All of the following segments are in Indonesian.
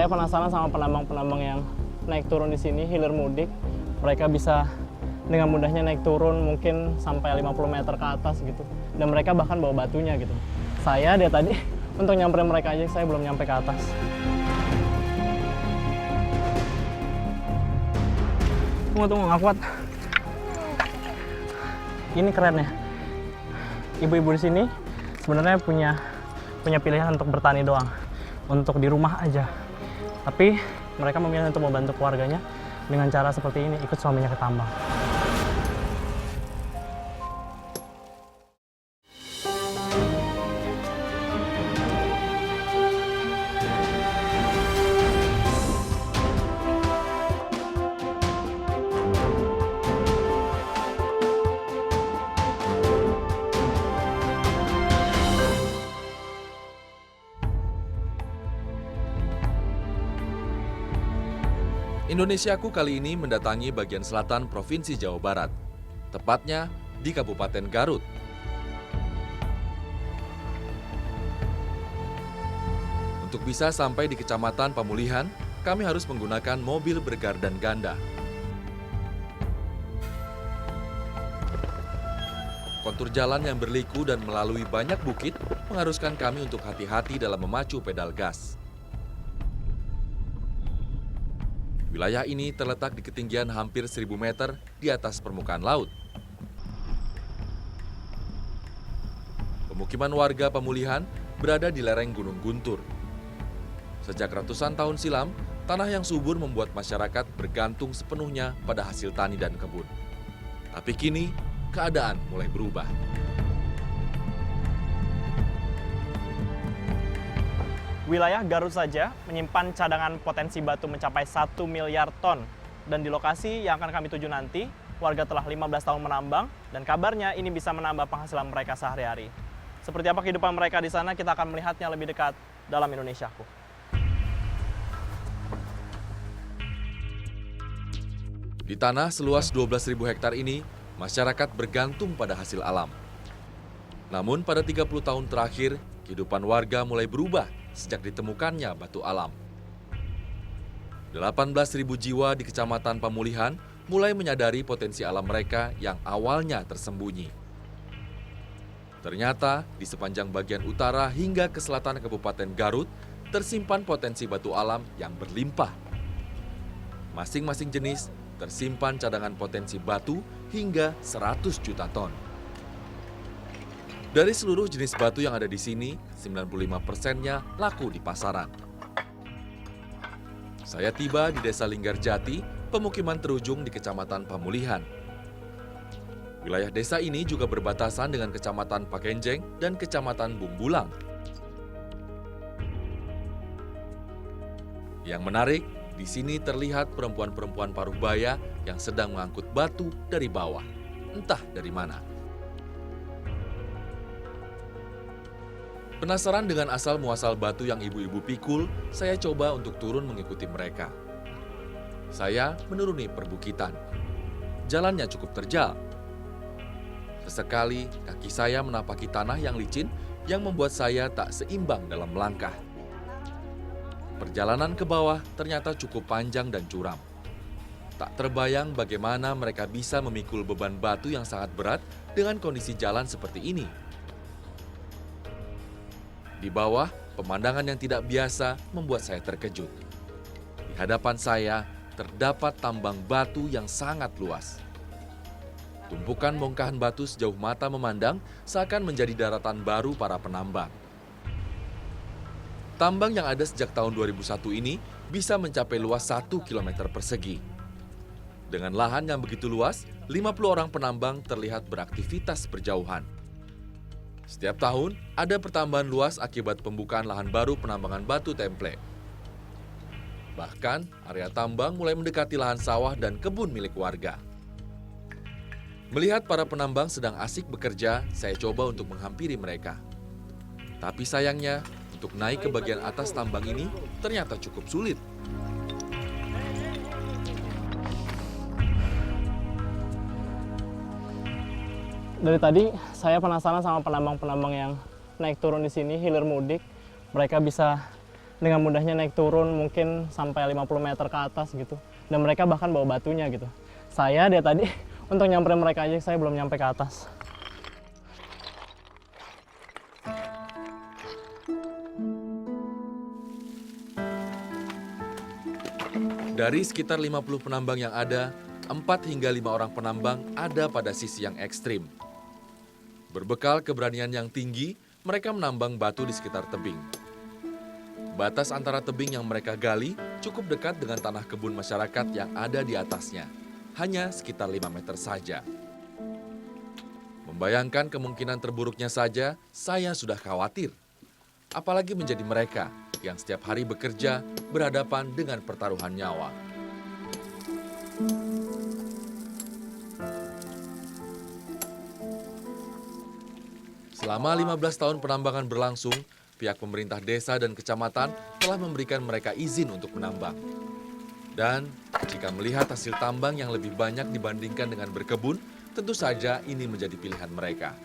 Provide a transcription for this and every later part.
saya penasaran sama penambang-penambang yang naik turun di sini, hilir mudik. Mereka bisa dengan mudahnya naik turun mungkin sampai 50 meter ke atas gitu. Dan mereka bahkan bawa batunya gitu. Saya dari tadi untuk nyamperin mereka aja, saya belum nyampe ke atas. Tunggu, nggak kuat. Ini keren ya. Ibu-ibu di sini sebenarnya punya pilihan untuk bertani doang, untuk di rumah aja. Tapi mereka memilih untuk membantu keluarganya dengan cara seperti ini, ikut suaminya ke tambang. Indonesiaku kali ini mendatangi bagian selatan Provinsi Jawa Barat, tepatnya di Kabupaten Garut. Untuk bisa sampai di Kecamatan Pamulihan, kami harus menggunakan mobil bergardan ganda. Kontur jalan yang berliku dan melalui banyak bukit mengharuskan kami untuk hati-hati dalam memacu pedal gas. Wilayah ini terletak di ketinggian hampir 1.000 meter di atas permukaan laut. Pemukiman warga Pamulihan berada di lereng Gunung Guntur. Sejak ratusan tahun silam, tanah yang subur membuat masyarakat bergantung sepenuhnya pada hasil tani dan kebun. Tapi kini, keadaan mulai berubah. Wilayah Garut saja menyimpan cadangan potensi batu mencapai 1 miliar ton. Dan di lokasi yang akan kami tuju nanti, warga telah 15 tahun menambang, dan kabarnya ini bisa menambah penghasilan mereka sehari-hari. Seperti apa kehidupan mereka di sana, kita akan melihatnya lebih dekat dalam Indonesiaku. Di tanah seluas 12.000 hektar ini, masyarakat bergantung pada hasil alam. Namun pada 30 tahun terakhir, kehidupan warga mulai berubah sejak ditemukannya batu alam. 18.000 jiwa di Kecamatan Pamulihan mulai menyadari potensi alam mereka yang awalnya tersembunyi. Ternyata di sepanjang bagian utara hingga ke selatan Kabupaten Garut tersimpan potensi batu alam yang berlimpah. Masing-masing jenis tersimpan cadangan potensi batu hingga 100 juta ton. Dari seluruh jenis batu yang ada di sini, 95%-nya laku di pasaran. Saya tiba di Desa Linggarjati, pemukiman terujung di Kecamatan Pamulihan. Wilayah desa ini juga berbatasan dengan Kecamatan Pakenjeng dan Kecamatan Bumbulang. Yang menarik, di sini terlihat perempuan-perempuan paruh baya yang sedang mengangkut batu dari bawah, entah dari mana. Penasaran dengan asal-muasal batu yang ibu-ibu pikul, saya coba untuk turun mengikuti mereka. Saya menuruni perbukitan. Jalannya cukup terjal. Sesekali kaki saya menapaki tanah yang licin yang membuat saya tak seimbang dalam melangkah. Perjalanan ke bawah ternyata cukup panjang dan curam. Tak terbayang bagaimana mereka bisa memikul beban batu yang sangat berat dengan kondisi jalan seperti ini. Di bawah, pemandangan yang tidak biasa membuat saya terkejut. Di hadapan saya, terdapat tambang batu yang sangat luas. Tumpukan bongkahan batu sejauh mata memandang seakan menjadi daratan baru para penambang. Tambang yang ada sejak tahun 2001 ini bisa mencapai luas 1 km persegi. Dengan lahan yang begitu luas, 50 orang penambang terlihat beraktivitas berjauhan. Setiap tahun, ada pertambahan luas akibat pembukaan lahan baru penambangan batu template. Bahkan, area tambang mulai mendekati lahan sawah dan kebun milik warga. Melihat para penambang sedang asik bekerja, saya coba untuk menghampiri mereka. Tapi sayangnya, untuk naik ke bagian atas tambang ini ternyata cukup sulit. Dari tadi saya penasaran sama penambang-penambang yang naik turun di sini, hilir mudik. Mereka bisa dengan mudahnya naik turun mungkin sampai 50 meter ke atas gitu. Dan mereka bahkan bawa batunya gitu. Saya dari tadi untuk nyamperin mereka aja saya belum nyampe ke atas. Dari sekitar 50 penambang yang ada, 4 hingga 5 orang penambang ada pada sisi yang ekstrim. Berbekal keberanian yang tinggi, mereka menambang batu di sekitar tebing. Batas antara tebing yang mereka gali cukup dekat dengan tanah kebun masyarakat yang ada di atasnya, hanya sekitar 5 meter saja. Membayangkan kemungkinan terburuknya saja, saya sudah khawatir. Apalagi menjadi mereka yang setiap hari bekerja berhadapan dengan pertaruhan nyawa. Selama 15 tahun penambangan berlangsung, pihak pemerintah desa dan kecamatan telah memberikan mereka izin untuk menambang. Dan jika melihat hasil tambang yang lebih banyak dibandingkan dengan berkebun, tentu saja ini menjadi pilihan mereka.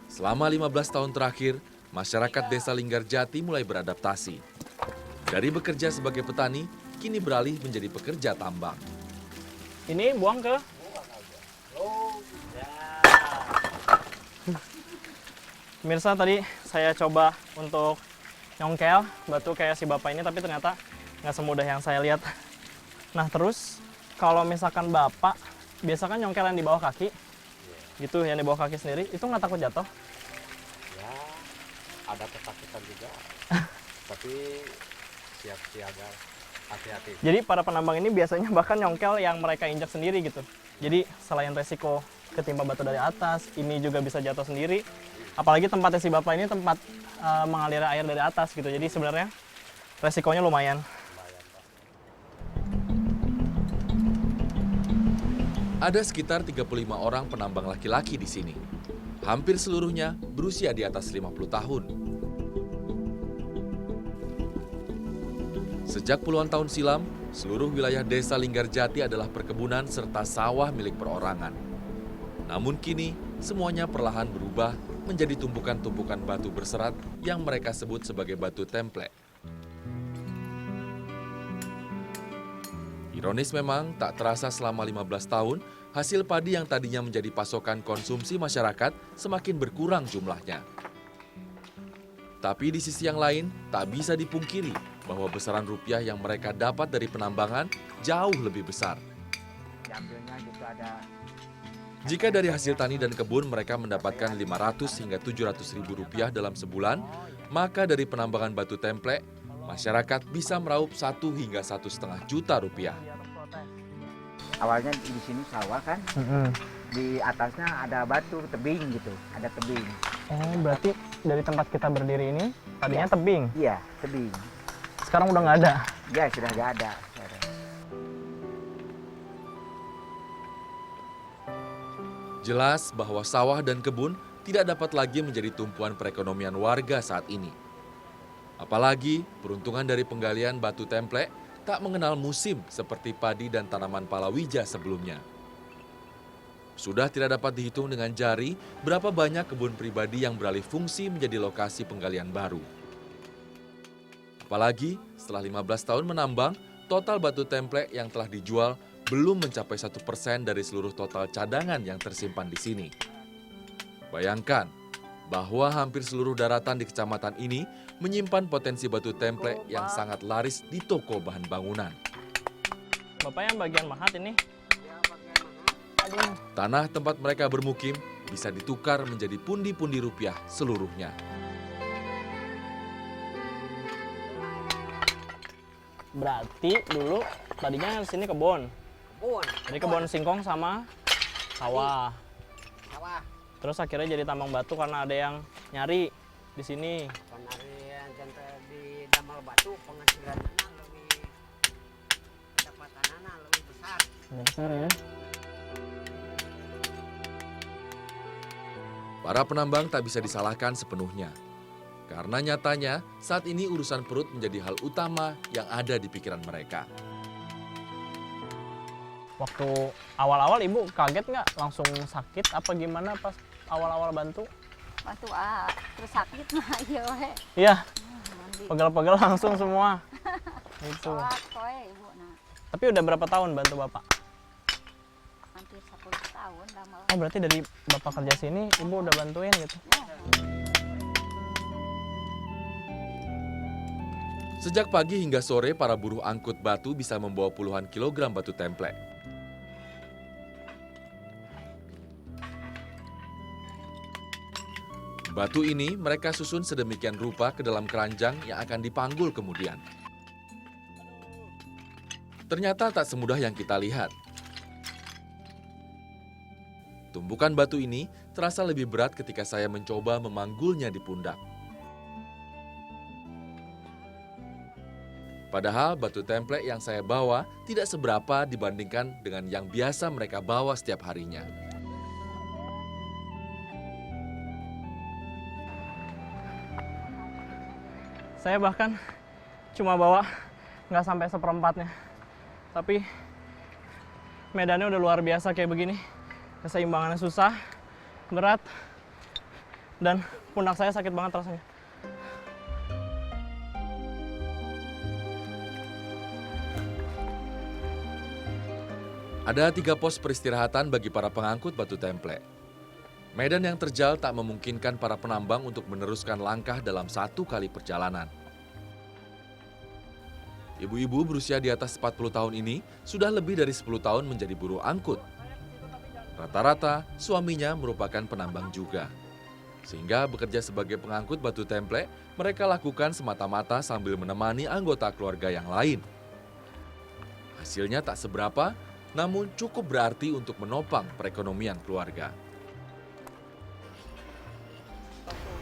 Selama 15 tahun terakhir, masyarakat desa Linggarjati mulai beradaptasi. Dari bekerja sebagai petani, kini beralih menjadi pekerja tambang. Ini buang ke? Pemirsa, tadi saya coba untuk nyongkel batu kayak si bapak ini, tapi ternyata nggak semudah yang saya lihat. Nah terus, kalau misalkan bapak, biasa kan nyongkel yang di bawah kaki, gitu, yang di bawah kaki sendiri, itu nggak takut jatuh? Ya, ada ketakutan juga, tapi siap siaga, hati-hati. Jadi para penambang ini biasanya bahkan nyongkel yang mereka injak sendiri gitu. Jadi selain resiko ketimpa batu dari atas, ini juga bisa jatuh sendiri. Apalagi tempatnya si bapak ini tempat mengalir air dari atas gitu. Jadi sebenarnya resikonya lumayan. Ada sekitar 35 orang penambang laki-laki di sini. Hampir seluruhnya berusia di atas 50 tahun. Sejak puluhan tahun silam, seluruh wilayah desa Linggarjati adalah perkebunan serta sawah milik perorangan. Namun kini, semuanya perlahan berubah menjadi tumpukan-tumpukan batu berserat yang mereka sebut sebagai batu templek. Ironis memang, tak terasa selama 15 tahun, hasil padi yang tadinya menjadi pasokan konsumsi masyarakat semakin berkurang jumlahnya. Tapi di sisi yang lain, tak bisa dipungkiri bahwa besaran rupiah yang mereka dapat dari penambangan jauh lebih besar. Diambilnya juga ada. Jika dari hasil tani dan kebun mereka mendapatkan 500 hingga 700 ribu rupiah dalam sebulan, maka dari penambangan batu templek, masyarakat bisa meraup 1 hingga 1,5 juta rupiah. Awalnya di sini sawah kan, di atasnya ada batu tebing gitu, ada tebing. Oh, berarti dari tempat kita berdiri ini tadinya tebing. Iya, tebing. Sekarang udah nggak ada. Ya sudah nggak ada. Jelas bahwa sawah dan kebun tidak dapat lagi menjadi tumpuan perekonomian warga saat ini. Apalagi peruntungan dari penggalian batu templek tak mengenal musim seperti padi dan tanaman palawija sebelumnya. Sudah tidak dapat dihitung dengan jari berapa banyak kebun pribadi yang beralih fungsi menjadi lokasi penggalian baru. Apalagi setelah 15 tahun menambang, total batu templek yang telah dijual belum mencapai 1% dari seluruh total cadangan yang tersimpan di sini. Bayangkan bahwa hampir seluruh daratan di kecamatan ini menyimpan potensi batu templek yang sangat laris di toko bahan bangunan. Bapak yang bagian mahat ini. Tanah tempat mereka bermukim bisa ditukar menjadi pundi-pundi rupiah seluruhnya. Berarti dulu tadinya sini kebun. Jadi kebun singkong sama sawah. Terus akhirnya jadi tambang batu karena ada yang nyari di sini. Penarian di damal batu penghasilannya lebih pendapatannya lebih besar. Besar ya. Para penambang tak bisa disalahkan sepenuhnya. Karena nyatanya saat ini urusan perut menjadi hal utama yang ada di pikiran mereka. Waktu awal-awal ibu kaget nggak? Langsung sakit apa gimana pas awal-awal bantu? Waktu terus sakit mah iya we. Iya. Pegel-pegel langsung semua. Itu. Soak koe ibu nah. Tapi udah berapa tahun bantu bapak? Hampir 10 tahun dah malah. Oh berarti dari bapak kerja sini ibu udah bantuin gitu. Sejak pagi hingga sore, para buruh angkut batu bisa membawa puluhan kilogram batu templek. Batu ini mereka susun sedemikian rupa ke dalam keranjang yang akan dipanggul kemudian. Ternyata tak semudah yang kita lihat. Tumpukan batu ini terasa lebih berat ketika saya mencoba memanggulnya di pundak. Padahal batu templek yang saya bawa tidak seberapa dibandingkan dengan yang biasa mereka bawa setiap harinya. Saya bahkan cuma bawa nggak sampai seperempatnya. Tapi medannya udah luar biasa kayak begini. Keseimbangannya susah, berat, dan pundak saya sakit banget rasanya. Ada 3 pos peristirahatan bagi para pengangkut batu templek. Medan yang terjal tak memungkinkan para penambang untuk meneruskan langkah dalam 1 kali perjalanan. Ibu-ibu berusia di atas 40 tahun ini sudah lebih dari 10 tahun menjadi buruh angkut. Rata-rata suaminya merupakan penambang juga. Sehingga bekerja sebagai pengangkut batu templek, mereka lakukan semata-mata sambil menemani anggota keluarga yang lain. Hasilnya tak seberapa, namun cukup berarti untuk menopang perekonomian keluarga.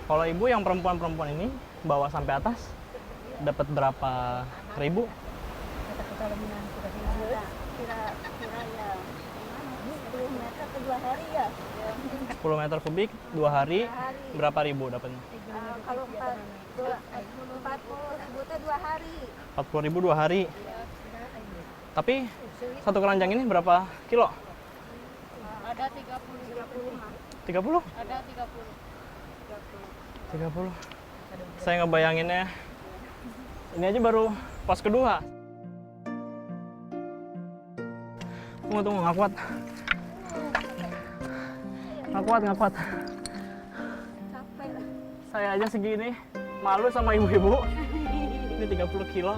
Kalau ibu yang perempuan-perempuan ini bawa sampai atas, dapat berapa ribu? Kira-kira ya 10 meter ke 2 hari ya. 10 meter kubik, 2 hari, berapa ribu dapatnya? Kalau 40 ribu teh 2 hari. 40 ribu 2 hari. Tapi satu keranjang ini berapa kilo? Ada 30. 30? Ada 30. 30. Saya ngebayanginnya, ini aja baru pos kedua. Tunggu, nggak kuat. Nggak kuat. Capek lah. Saya aja segini, malu sama ibu-ibu. Ini 30 kilo.